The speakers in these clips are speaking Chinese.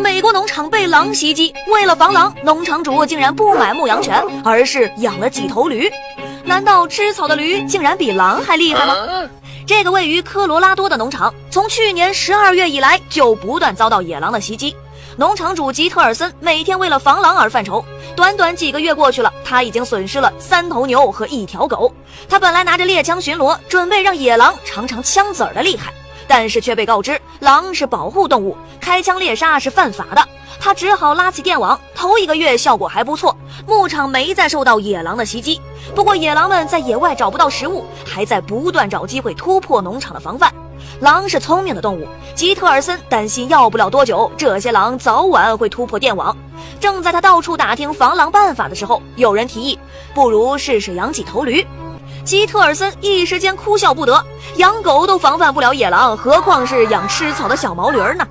美国农场被狼袭击，为了防狼，农场主竟然不买牧羊犬，而是养了几头驴。难道吃草的驴竟然比狼还厉害吗？这个位于科罗拉多的农场，从去年12月以来就不断遭到野狼的袭击。农场主吉特尔森每天为了防狼而犯愁，短短几个月过去了，他已经损失了3头牛和1条狗。他本来拿着猎枪巡逻，准备让野狼尝尝枪子儿的厉害，但是却被告知狼是保护动物，开枪猎杀是犯法的。他只好拉起电网，头1个月效果还不错，牧场没再受到野狼的袭击。不过野狼们在野外找不到食物，还在不断找机会突破农场的防范。狼是聪明的动物，吉特尔森担心要不了多久，这些狼早晚会突破电网。正在他到处打听防狼办法的时候，有人提议，不如试试养几头驴。吉特尔森一时间哭笑不得，养狗都防范不了野狼，何况是养吃草的小毛驴呢？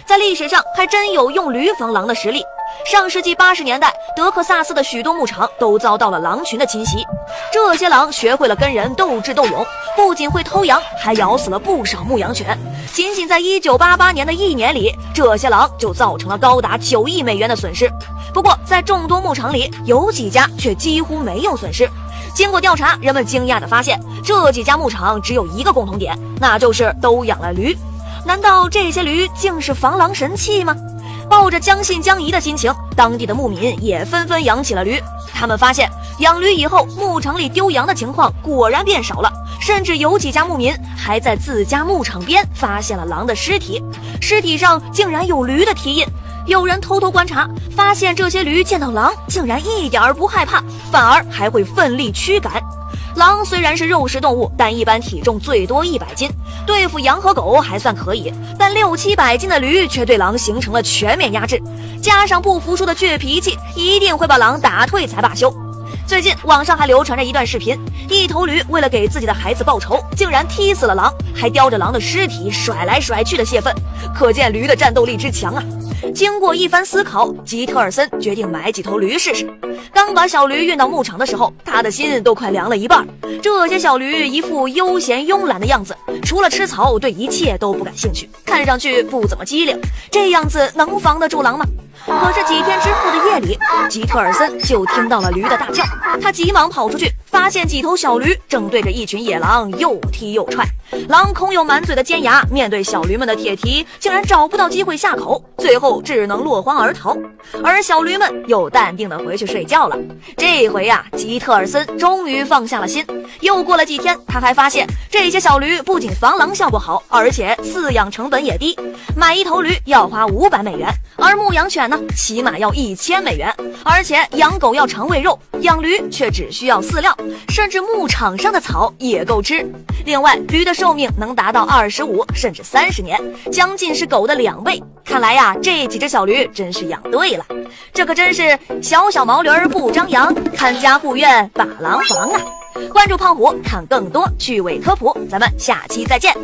在历史上还真有用驴防狼的实例。上世纪80年代，德克萨斯的许多牧场都遭到了狼群的侵袭。这些狼学会了跟人斗智斗勇，不仅会偷羊，还咬死了不少牧羊犬。仅仅在1988年的1年里，这些狼就造成了高达9亿美元的损失。不过在众多牧场里，有几家却几乎没有损失。经过调查，人们惊讶地发现，这几家牧场只有一个共同点，那就是都养了驴。难道这些驴竟是防狼神器吗？抱着将信将疑的心情，当地的牧民也纷纷养起了驴。他们发现养驴以后，牧场里丢羊的情况果然变少了，甚至有几家牧民还在自家牧场边发现了狼的尸体，尸体上竟然有驴的蹄印。有人偷偷观察，发现这些驴见到狼竟然一点儿不害怕，反而还会奋力驱赶。狼虽然是肉食动物，但一般体重最多100斤，对付羊和狗还算可以，但600-700斤的驴却对狼形成了全面压制，加上不服输的倔脾气，一定会把狼打退才罢休。最近网上还流传着一段视频，一头驴为了给自己的孩子报仇，竟然踢死了狼，还叼着狼的尸体甩来甩去的泄愤，可见驴的战斗力之强啊！经过一番思考，吉特尔森决定买几头驴试试。刚把小驴运到牧场的时候，他的心都快凉了一半。这些小驴一副悠闲慵懒的样子，除了吃草，对一切都不感兴趣，看上去不怎么机灵。这样子能防得住狼吗？可是几天之后的夜里，吉特尔森就听到了驴的大叫，他急忙跑出去，发现几头小驴正对着一群野狼又踢又踹。狼空有满嘴的尖牙，面对小驴们的铁蹄，竟然找不到机会下口，最后只能落荒而逃。而小驴们又淡定地回去睡觉了。这回呀，吉特尔森终于放下了心。又过了几天，他还发现这些小驴不仅防狼效果好，而且饲养成本也低，买一头驴要花500美元，而牧羊犬呢，起码要1000美元。而且养狗要尝喂肉，养驴却只需要饲料，甚至牧场上的草也够吃。另外，驴的寿命能达到25甚至30年，将近是狗的2倍。看来呀，这几只小驴真是养对了。这可真是小小毛驴不张扬，看家护院把狼防啊！关注胖虎，看更多趣味科普，咱们下期再见。